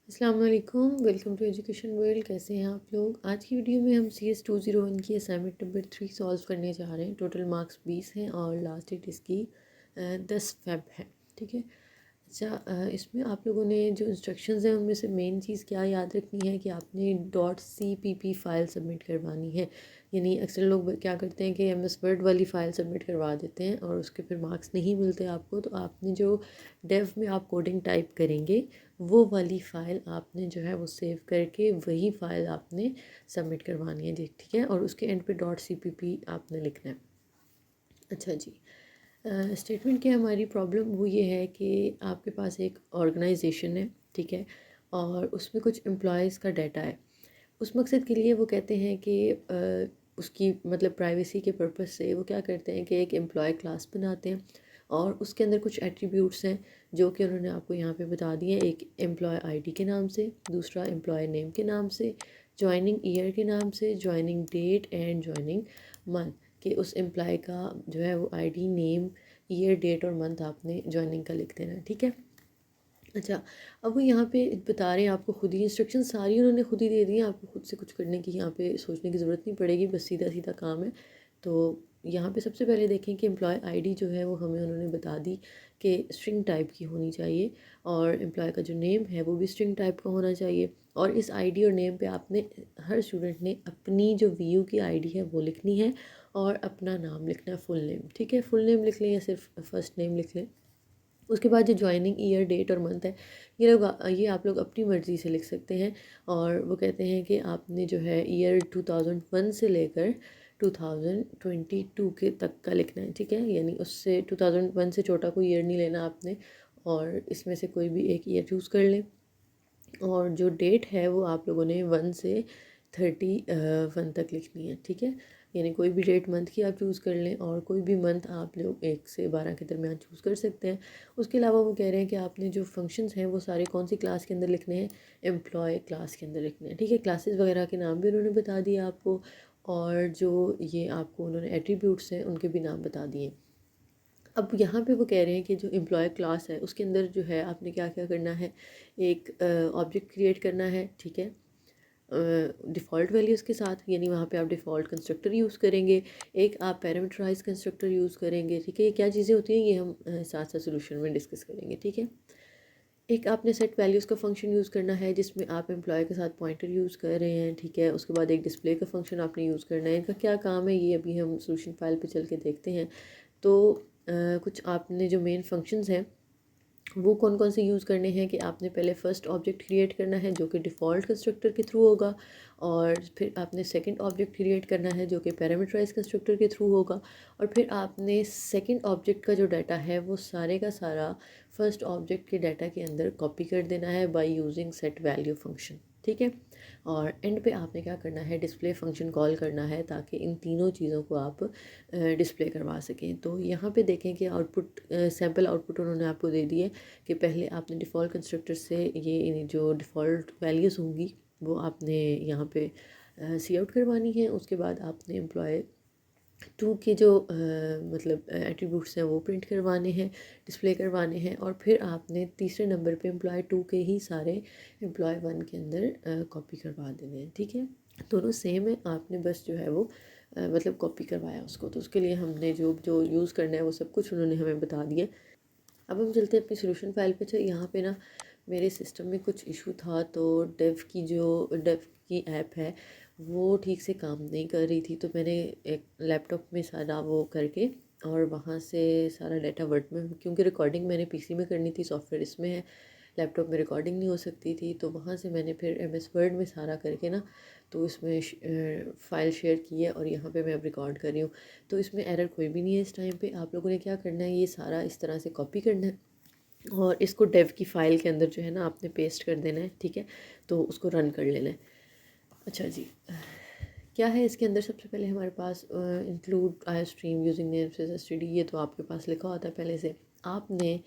अस्सलाम वालेकुम, welcome to education world. कैसे हैं आप लोग। आज की वीडियो में हम CS 201 की असाइनमेंट नंबर 3 सॉल्व करने जा रहे हैं। टोटल मार्क्स 20 हैं और लास्ट डेट इसकी 10 फेब है। ठीक है। अच्छा, इसमें आप लोगों ने जो इंस्ट्रक्शंस हैं उनमें से मेन चीज़ क्या याद रखनी है कि आपने .cpp फ़ाइल सबमिट करवानी है। यानी अक्सर लोग क्या करते हैं कि MS वर्ड वाली फ़ाइल सबमिट करवा देते हैं और उसके फिर मार्क्स नहीं मिलते आपको। तो आपने जो डेव में आप कोडिंग टाइप करेंगे वो वाली फ़ाइल आपने जो है वो सेव करके वही फ़ाइल आपने सबमिट करवानी है जी। ठीक है। और उसके एंड पे .cpp आपने लिखना है। अच्छा जी। स्टेटमेंट की हमारी प्रॉब्लम वो ये है कि आपके पास एक ऑर्गेनाइजेशन है। ठीक है। और उसमें कुछ एम्प्लॉयज़ का डाटा है। उस मकसद के लिए वो कहते हैं कि उसकी मतलब प्राइवेसी के पर्पस से वो क्या करते हैं कि एक एम्प्लॉय क्लास बनाते हैं और उसके अंदर कुछ एट्रीब्यूट्स हैं जो कि उन्होंने आपको यहाँ पे बता दिए। एक एम्प्लॉय आईडी के नाम से, दूसरा एम्प्लॉय नेम के नाम से, जॉइनिंग ईयर के नाम से, joining date and joining month. कि उस एम्प्लॉय का जो है वो आईडी, नेम, ईयर, डेट और मंथ आपने जॉइनिंग का लिख देना है। ठीक है। अच्छा, अब वो यहाँ पे बता रहे हैं आपको खुद ही इंस्ट्रक्शन सारी उन्होंने खुद ही दे दी हैं। आपको खुद से कुछ करने की यहाँ पे सोचने की ज़रूरत नहीं पड़ेगी, बस सीधा सीधा काम है। तो यहाँ पे सबसे पहले देखें कि एम्प्लॉय आईडी जो है वो हमें उन्होंने बता दी कि स्ट्रिंग टाइप की होनी चाहिए और एम्प्लॉय का जो नेम है वो भी स्ट्रिंग टाइप का होना चाहिए। और इस आईडी और नेम पे आपने हर स्टूडेंट ने अपनी जो VU की आईडी है वो लिखनी है और अपना नाम लिखना है, फुल नेम। ठीक है। फुल नेम लिख लें या सिर्फ फर्स्ट नेम लिख लें। उसके बाद जो जॉइनिंग ईयर, डेट और मंथ है ये आप लोग अपनी मर्ज़ी से लिख सकते हैं। और वो कहते हैं कि आपने जो है ईयर 2001 से लेकर 2022 के तक का लिखना है। ठीक है। यानी उससे 2001 से छोटा कोई ईयर नहीं लेना आपने और इसमें से कोई भी एक ईयर चूज़ कर लें। और जो डेट है वो आप लोगों ने 1 से 31 तक लिखनी है। ठीक है। यानी कोई भी डेट मंथ की आप चूज़ कर लें और कोई भी मंथ आप लोग 1 से 12 के दरमियान चूज़ कर सकते हैं। उसके अलावा वो कह रहे हैं कि आपने जो फंक्शंस हैं वो सारे कौन सी क्लास के अंदर लिखने हैं, एम्प्लॉय क्लास के अंदर लिखने हैं। ठीक है। क्लासेस वगैरह के नाम भी उन्होंने बता दिए आपको और जो ये आपको उन्होंने एट्रीब्यूट्स हैं उनके भी नाम बता दिए। अब यहाँ पे वो कह रहे हैं कि जो एम्प्लॉय क्लास है उसके अंदर जो है आपने क्या क्या करना है। एक ऑब्जेक्ट क्रिएट करना है। ठीक है। डिफ़ॉल्ट वैल्यूज़ के साथ, यानी वहाँ पे आप डिफ़ॉल्ट कंस्ट्रक्टर यूज़ करेंगे। एक आप पैरामीटराइज कंस्ट्रक्टर यूज़ करेंगे। ठीक है। ये क्या चीज़ें होती हैं ये हम साथ साथ सोल्यूशन में डिस्कस करेंगे। ठीक है। एक आपने सेट वैल्यूज़ का फंक्शन यूज़ करना है जिसमें आप एम्प्लॉय के साथ पॉइंटर यूज़ कर रहे हैं। ठीक है। उसके बाद एक डिस्प्ले का फंक्शन आपने यूज़ करना है। इनका क्या काम है ये अभी हम सोल्यूशन फाइल पे चल के देखते हैं। तो कुछ आपने जो मेन फंक्शंस हैं वो कौन कौन से यूज़ करने हैं कि आपने पहले फ़र्स्ट ऑब्जेक्ट क्रिएट करना है जो कि डिफ़ॉल्ट कंस्ट्रक्टर के थ्रू होगा और फिर आपने सेकंड ऑब्जेक्ट क्रिएट करना है जो कि पैरामीटराइज कंस्ट्रक्टर के थ्रू होगा और फिर आपने सेकंड ऑब्जेक्ट का जो डाटा है वो सारे का सारा फर्स्ट ऑब्जेक्ट के डाटा के अंदर कॉपी कर देना है by using set value function. ठीक है। और एंड पे आपने क्या करना है, डिस्प्ले फंक्शन कॉल करना है ताकि इन तीनों चीज़ों को आप डिस्प्ले करवा सकें। तो यहाँ पे देखें कि आउटपुट सैम्पल आउटपुट उन्होंने आपको दे दिए कि पहले आपने डिफ़ॉल्ट कंस्ट्रक्टर से ये जो डिफ़ॉल्ट वैल्यूज़ होंगी वो आपने यहाँ पे सी आउट करवानी है। उसके बाद आपने एम्प्लॉय 2 के जो मतलब एट्रीब्यूट्स हैं वो प्रिंट करवाने हैं, डिस्प्ले करवाने हैं और फिर आपने तीसरे नंबर पे एम्प्लॉय 2 के ही सारे एम्प्लॉय 1 के अंदर कॉपी करवा देने हैं। ठीक है। दोनों सेम है, आपने बस जो है वो मतलब कॉपी करवाया उसको। तो उसके लिए हमने जो जो यूज़ करना है वो सब कुछ उन्होंने हमें बता दिया। अब हम चलते हैं अपनी सोल्यूशन फाइल पे। तो यहाँ पे ना मेरे सिस्टम में कुछ इशू था तो डेव की ऐप है वो ठीक से काम नहीं कर रही थी। तो मैंने एक लैपटॉप में सारा वो करके और वहाँ से सारा डाटा वर्ड में, क्योंकि रिकॉर्डिंग मैंने PC में करनी थी, सॉफ्टवेयर इसमें है, लैपटॉप में रिकॉर्डिंग नहीं हो सकती थी। तो वहाँ से मैंने फिर MS वर्ड में सारा करके ना तो इसमें फ़ाइल शेयर की है और यहाँ पे मैं अब रिकॉर्ड कर रही हूँ। तो इसमें एरर कोई भी नहीं है इस टाइम पे। आप लोगों ने क्या करना है, ये सारा इस तरह से कॉपी करना है और इसको डेव की फ़ाइल के अंदर जो है ना आपने पेस्ट कर देना है। ठीक है। तो उसको रन कर लेना है। अच्छा जी, क्या है इसके अंदर, सबसे पहले हमारे पास include iostream using name STD, ये तो आपके पास लिखा होता है पहले से। आपने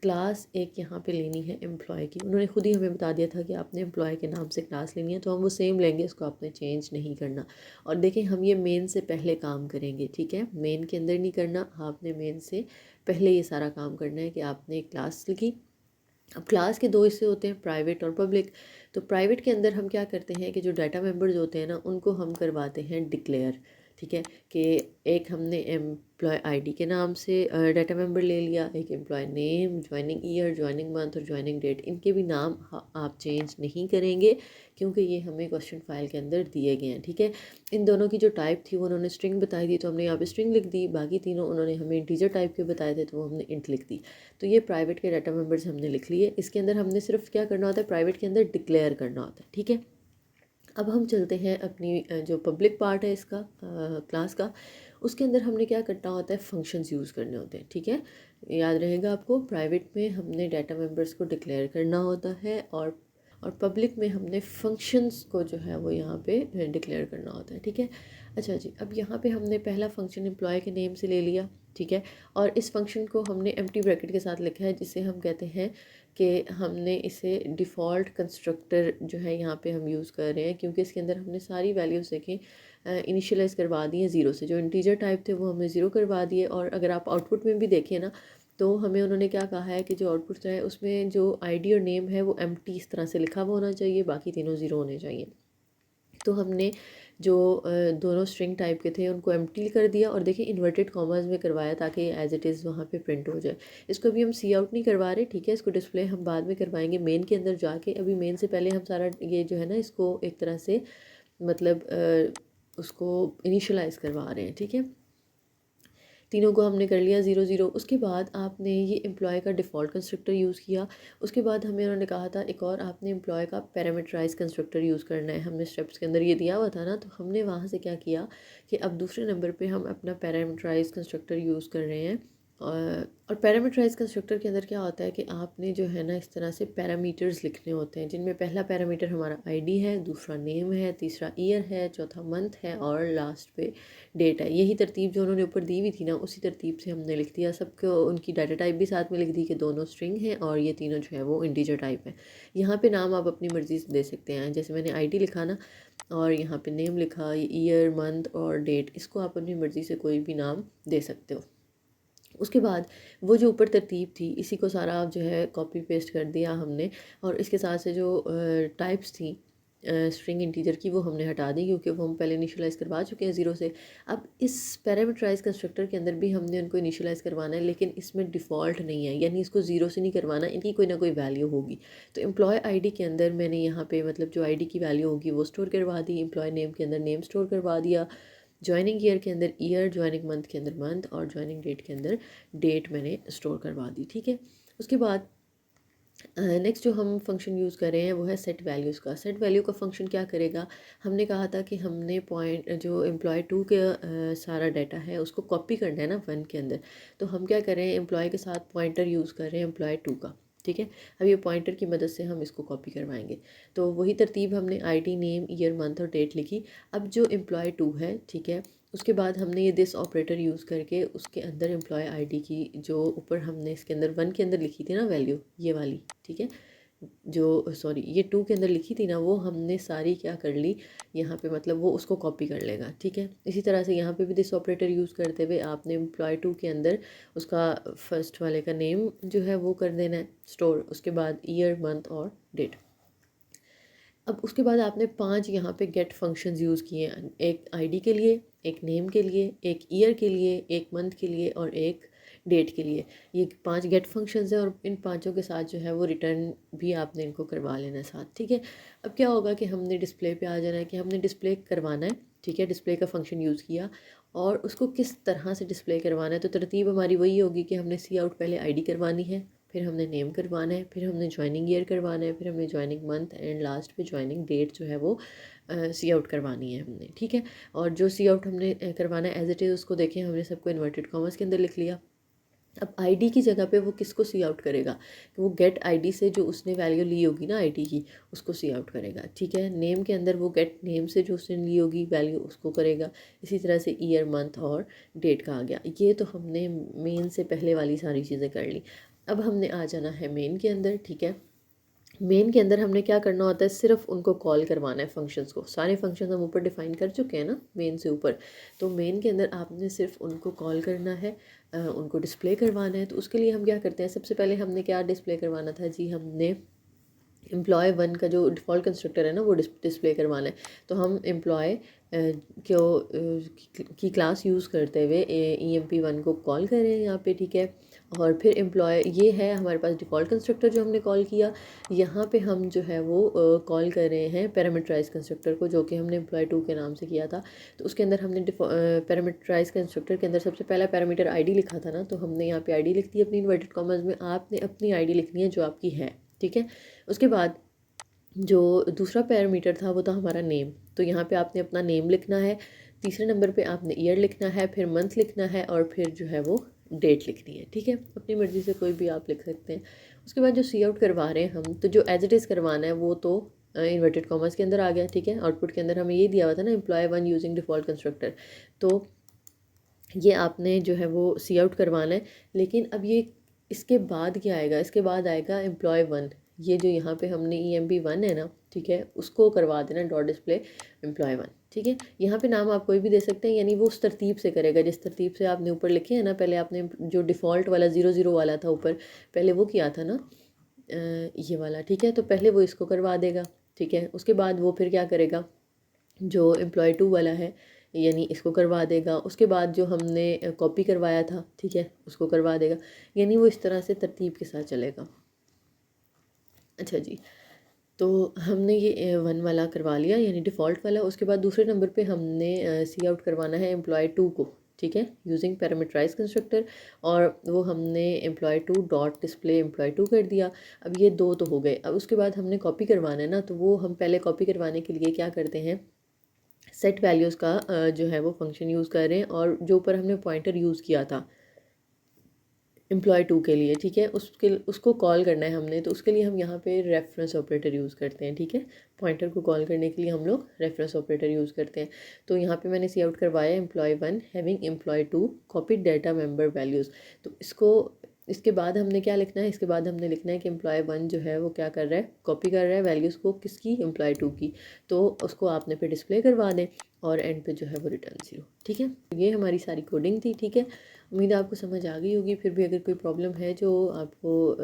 क्लास एक यहाँ पे लेनी है एम्प्लॉय की। उन्होंने खुद ही हमें बता दिया था कि आपने एम्प्लॉय के नाम से क्लास लेनी है तो हम वो सेम लेंगे, इसको आपने चेंज नहीं करना। और देखें हम ये मेन से पहले काम करेंगे। ठीक है। मेन के अंदर नहीं करना, आपने मेन से पहले ये सारा काम करना है कि आपने एक क्लास लिखी अब क्लास के दो हिस्से होते हैं, प्राइवेट और पब्लिक। तो प्राइवेट के अंदर हम क्या करते हैं कि जो डाटा मेंबर्स होते हैं ना उनको हम करवाते हैं डिक्लेयर, ठीक है। कि एक हमने एम्प्लॉय आईडी के नाम से डाटा मेंबर ले लिया, एक employee name, joining year, joining month और ज्वाइनिंग डेट, इनके भी नाम आप चेंज नहीं करेंगे क्योंकि ये हमें क्वेश्चन फाइल के अंदर दिए गए हैं, ठीक है। इन दोनों की जो टाइप थी वो उन्होंने स्ट्रिंग बताई थी तो हमने यहाँ पे स्ट्रिंग लिख दी, बाकी तीनों उन्होंने हमें इंटीजर टाइप के बताए थे तो वो हमने इंट लिख दी। तो ये प्राइवेट के डाटा मेंबर्स हमने लिख लिए। इसके अंदर हमने सिर्फ क्या करना होता है, प्राइवेट के अंदर डिक्लेयर करना होता है, ठीक है। अब हम चलते हैं अपनी जो पब्लिक पार्ट है इसका क्लास का, उसके अंदर हमने क्या करना होता है, फंक्शंस यूज़ करने होते हैं, ठीक है। याद रहेगा आपको, प्राइवेट में हमने डाटा मेंबर्स को डिक्लेयर करना होता है और पब्लिक में हमने फंक्शंस को जो है वो यहाँ पे डिक्लेयर करना होता है, ठीक है। अच्छा जी, अब यहाँ पे हमने पहला फंक्शन एम्प्लॉय के नेम से ले लिया, ठीक है। और इस फंक्शन को हमने एम्प्टी ब्रैकेट के साथ लिखा है जिसे हम कहते हैं कि हमने इसे डिफ़ॉल्ट कंस्ट्रक्टर जो है यहाँ पे हम यूज़ कर रहे हैं क्योंकि इसके अंदर हमने सारी वैल्यूज़ देखें इनिशियलाइज़ करवा दी हैं ज़ीरो से। जो इंटीजर टाइप थे वो हमने ज़ीरो करवा दिए। और अगर आप आउटपुट में भी देखें ना तो हमें उन्होंने क्या कहा है कि जो आउटपुट है उसमें जो आईडी और नेम है वो एम्प्टी इस तरह से लिखा हुआ होना चाहिए, बाकी तीनों ज़ीरो होने चाहिए। तो हमने जो दोनों स्ट्रिंग टाइप के थे उनको एम्प्टी कर दिया और देखिए इन्वर्टेड कॉमर्स में करवाया ताकि एज इट इज़ वहाँ पे प्रिंट हो जाए। इसको अभी हम सी आउट नहीं करवा रहे, ठीक है। इसको डिस्प्ले हम बाद में करवाएंगे मेन के अंदर जाके। अभी मेन से पहले हम सारा ये जो है ना इसको एक तरह से मतलब उसको इनिशलाइज करवा रहे हैं, ठीक है। तीनों को हमने कर लिया ज़ीरो ज़ीरो। उसके बाद आपने ये एम्प्लॉय का डिफ़ॉल्ट कंस्ट्रक्टर यूज़ किया। उसके बाद हमें उन्होंने कहा था एक और आपने एम्प्लॉय का पैरामीटराइज कंस्ट्रक्टर यूज़ करना है। हमने स्टेप्स के अंदर ये दिया हुआ था ना, तो हमने वहाँ से क्या किया कि अब दूसरे नंबर पे हम अपना पैरामीटराइज कंस्ट्रक्टर यूज़ कर रहे हैं। और पैरामीटराइज कंस्ट्रक्टर के अंदर क्या होता है कि आपने जो है ना इस तरह से पैरामीटर्स लिखने होते हैं जिनमें पहला पैरामीटर हमारा आईडी है, दूसरा नेम है, तीसरा ईयर है, चौथा मंथ है और लास्ट पे डेट है। यही तरतीब जो उन्होंने ऊपर दी हुई थी ना उसी तरतीब से हमने लिख दिया सबको। उनकी डाटा टाइप भी साथ में लिख दी कि दोनों स्ट्रिंग हैं और ये तीनों जो है वो इंटीजर टाइप है। यहाँ पे नाम आप अपनी मर्ज़ी से दे सकते हैं, जैसे मैंने आईडी लिखा ना और यहाँ पे नेम लिखा, ईयर मंथ और डेट, इसको आप अपनी मर्ज़ी से कोई भी नाम दे सकते हो। उसके बाद वो जो ऊपर तरतीब थी इसी को सारा जो है कॉपी पेस्ट कर दिया हमने। और इसके साथ से जो टाइप्स थी स्ट्रिंग इंटीजर की वो हमने हटा दी क्योंकि वो हम पहले इनिशियलाइज़ करवा चुके हैं ज़ीरो से। अब इस पैरामीटराइज कंस्ट्रक्टर के अंदर भी हमने उनको इनिशियलाइज़ करवाना है लेकिन इसमें डिफ़ॉल्ट नहीं है, यानी इसको ज़ीरो से नहीं करवाना, इनकी कोई ना कोई वैल्यू होगी। तो एम्प्लॉय आईडी के अंदर मैंने यहाँ पे मतलब जो आईडी की वैल्यू होगी वो स्टोर करवा दी, एम्प्लॉय नेम के अंदर नेम स्टोर करवा दिया, ज्वाइनिंग ईयर के अंदर ईयर, ज्वाइनिंग मंथ के अंदर मंथ और ज्वाइनिंग डेट के अंदर डेट मैंने स्टोर करवा दी, ठीक है। उसके बाद नेक्स्ट जो हम फंक्शन यूज़ कर रहे हैं वो है सेट वैल्यूज़ का। सेट वैल्यू का फंक्शन क्या करेगा, हमने कहा था कि हमने पॉइंट जो एम्प्लॉय टू के सारा डाटा है उसको कॉपी करना है ना वन के अंदर। तो हम क्या कर रहे हैं, एम्प्लॉय के साथ पॉइंटर यूज़ कर रहे हैं एम्प्लॉय टू का, ठीक है। अब ये पॉइंटर की मदद से हम इसको कॉपी करवाएंगे। तो वही तरतीब हमने आईडी, नेम, ईयर, मंथ और डेट लिखी। अब जो एम्प्लॉय टू है, ठीक है, उसके बाद हमने ये दिस ऑपरेटर यूज़ करके उसके अंदर एम्प्लॉय आईडी की जो ऊपर हमने इसके अंदर वन के अंदर लिखी थी ना वैल्यू, ये वाली, ठीक है, जो सॉरी ये टू के अंदर लिखी थी ना वो हमने सारी क्या कर ली यहाँ पे, मतलब वो उसको कॉपी कर लेगा, ठीक है। इसी तरह से यहाँ पे भी दिस ऑपरेटर यूज़ करते हुए आपने एम्प्लॉय टू के अंदर उसका फर्स्ट वाले का नेम जो है वो कर देना है स्टोर, उसके बाद ईयर, मंथ और डेट। अब उसके बाद आपने 5 यहाँ पे गेट फंक्शंस यूज़ किए हैं, एक आईडी के लिए, एक नेम के लिए, एक ईयर के लिए, एक मंथ के लिए और एक डेट के लिए। ये 5 गेट फंक्शंस हैं और इन पांचों के साथ जो है वो रिटर्न भी आपने इनको करवा लेना है साथ, ठीक है। अब क्या होगा कि हमने डिस्प्ले पे आ जाना है कि हमने डिस्प्ले करवाना है, ठीक है। डिस्प्ले का फंक्शन यूज़ किया और उसको किस तरह से डिस्प्ले करवाना है, तो तरतीब हमारी वही होगी कि हमने सी आउट पहले आईडी करवानी है, फिर हमने नेम करवाना है, फिर हमने ज्वाइनिंग ईयर करवाना है, फिर हमने ज्वाइनिंग मंथ एंड लास्ट पे ज्वाइनिंग डेट जो है वो सी आउट करवानी है हमने, ठीक है। और जो सी आउट हमने करवाना है एज इट इज़ उसको देखें हमने सबको इन्वर्टेड कॉमर्स के अंदर लिख लिया। अब आईडी की जगह पे वो किसको सी आउट करेगा, कि वो गेट आईडी से जो उसने वैल्यू ली होगी ना आईडी की उसको सी आउट करेगा, ठीक है। नेम के अंदर वो गेट नेम से जो उसने ली होगी वैल्यू उसको करेगा। इसी तरह से ईयर, मंथ और डेट का आ गया। ये तो हमने मेन से पहले वाली सारी चीज़ें कर ली। अब हमने आ जाना है मेन के अंदर, ठीक है। मेन के अंदर हमने क्या करना होता है, सिर्फ उनको कॉल करवाना है फंक्शंस को। सारे फंक्शंस हम ऊपर डिफ़ाइन कर चुके हैं ना मेन से ऊपर। तो मेन के अंदर आपने सिर्फ उनको कॉल करना है, उनको डिस्प्ले करवाना है। तो उसके लिए हम क्या करते हैं, सबसे पहले हमने क्या डिस्प्ले करवाना था जी, हमने एम्प्लॉय वन का जो डिफ़ॉल्ट कंस्ट्रक्टर है ना वो डिस्प्ले करवाना है। तो हम एम्प्लॉय की क्लास यूज़ करते हुए EMP1 को कॉल करें यहाँ पे, ठीक है। और फिर एम्प्लॉय ये है हमारे पास डिफ़ॉल्ट कंस्ट्रक्टर जो हमने कॉल किया। यहाँ पे हम जो है वो कॉल कर रहे हैं पैरामीटराइज कंस्ट्रक्टर को, जो कि हमने एम्प्लॉय 2 के नाम से किया था। तो उसके अंदर हमने पैरामीटराइज कंस्ट्रक्टर के अंदर सबसे पहला पैरामीटर आईडी लिखा था ना, तो हमने यहाँ पे आईडी लिख दी अपनी इन्वर्टेड कॉमर्स में। आपने अपनी आईडी लिखनी है जो आपकी है, ठीक है। उसके बाद जो दूसरा पैरामीटर था वो था हमारा नेम। तो यहाँ पे आपने अपना नेम लिखना है। तीसरे नंबर पे आपने ईयर लिखना है, फिर मंथ लिखना है और फिर जो है वो डेट लिखनी है, ठीक है। अपनी मर्ज़ी से कोई भी आप लिख सकते हैं। उसके बाद जो सी आउट करवा रहे हैं हम, तो जो एज इट इज़ करवाना है वो तो इन्वर्टेड कॉमर्स के अंदर आ गया, ठीक है। आउटपुट के अंदर हमें ये दिया हुआ था ना, employee one using default constructor. तो ये आपने जो है वो सी आउट करवाना है। लेकिन अब ये इसके बाद क्या आएगा, इसके बाद आएगा एम्प्लॉय वन। ये जो यहाँ पे हमने EMP1 है ना, ठीक है, उसको करवा देना डॉट डिस्प्ले एम्प्लॉय वन, ठीक है। यहाँ पे नाम आप कोई भी दे सकते हैं, यानी वो उस तरतीब से करेगा जिस तरतीब से आपने ऊपर लिखे हैं ना। पहले आपने जो डिफ़ॉल्ट वाला 00 वाला था ऊपर, पहले वो किया था ना, ये वाला, ठीक है। तो पहले वो इसको करवा देगा, ठीक है। उसके बाद वो फिर क्या करेगा, जो एम्प्लॉय 2 वाला है यानी इसको करवा देगा। उसके बाद जो हमने कॉपी करवाया था, ठीक है, उसको करवा देगा। यानी वो इस तरह से तरतीब के साथ चलेगा। अच्छा जी, तो हमने ये वन वाला करवा लिया यानी डिफ़ॉल्ट वाला। उसके बाद दूसरे नंबर पे हमने सी आउट करवाना है एम्प्लॉय 2 को, ठीक है, यूजिंग पैरामीटराइज कंस्ट्रक्टर। और वो हमने एम्प्लॉय 2 डॉट डिस्प्ले एम्प्लॉय 2 कर दिया। अब ये दो तो हो गए। अब उसके बाद हमने कॉपी करवाना है ना, तो वो हम पहले कॉपी करवाने के लिए क्या करते हैं, सेट वैल्यूज़ का जो है वो फंक्शन यूज़ कर रहे हैं। और जो ऊपर हमने पॉइंटर यूज़ किया था एम्प्लॉय 2 के लिए, ठीक है, उसको कॉल करना है हमने। तो उसके लिए हम यहाँ पे रेफरेंस ऑपरेटर यूज़ करते हैं, ठीक है। पॉइंटर को कॉल करने के लिए हम लोग रेफरेंस ऑपरेटर यूज़ करते हैं। तो यहाँ पे मैंने सी आउट करवाया employee one having employee 2 copied data member values. तो इसके बाद हमने क्या लिखना है, इसके बाद हमने लिखना है कि एम्प्लॉय वन जो है वो क्या कर रहा है, कॉपी कर रहा है वैल्यूज़ को, किसकी, एम्प्लॉय 2 की। तो उसको आपने फिर डिस्प्ले करवा दें और एंड पे जो है वो रिटर्न 0, ठीक है। ये हमारी सारी कोडिंग थी, ठीक है। उम्मीद है आपको समझ आ गई होगी। फिर भी अगर कोई प्रॉब्लम है जो आपको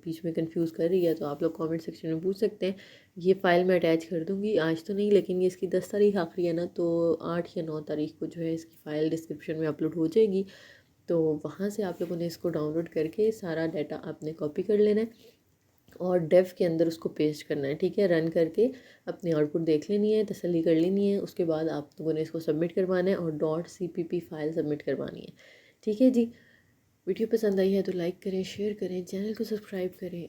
बीच में कंफ्यूज कर रही है तो आप लोग कमेंट सेक्शन में पूछ सकते हैं। ये फ़ाइल मैं अटैच कर दूँगी, आज तो नहीं लेकिन ये इसकी 10 तारीख आखिरी है ना, तो 8 या 9 तारीख को जो है इसकी फ़ाइल डिस्क्रिप्शन में अपलोड हो जाएगी। तो वहाँ से आप लोगों ने इसको डाउनलोड करके सारा डाटा आपने कॉपी कर लेना है और डेव के अंदर उसको पेस्ट करना है, ठीक है। रन करके अपनी आउटपुट देख लेनी है, तसल्ली कर लेनी है। उसके बाद आप लोगों ने इसको सबमिट करवाना है और .cpp फ़ाइल सबमिट करवानी है, ठीक है जी। वीडियो पसंद आई है तो लाइक करें, शेयर करें, चैनल को सब्सक्राइब करें।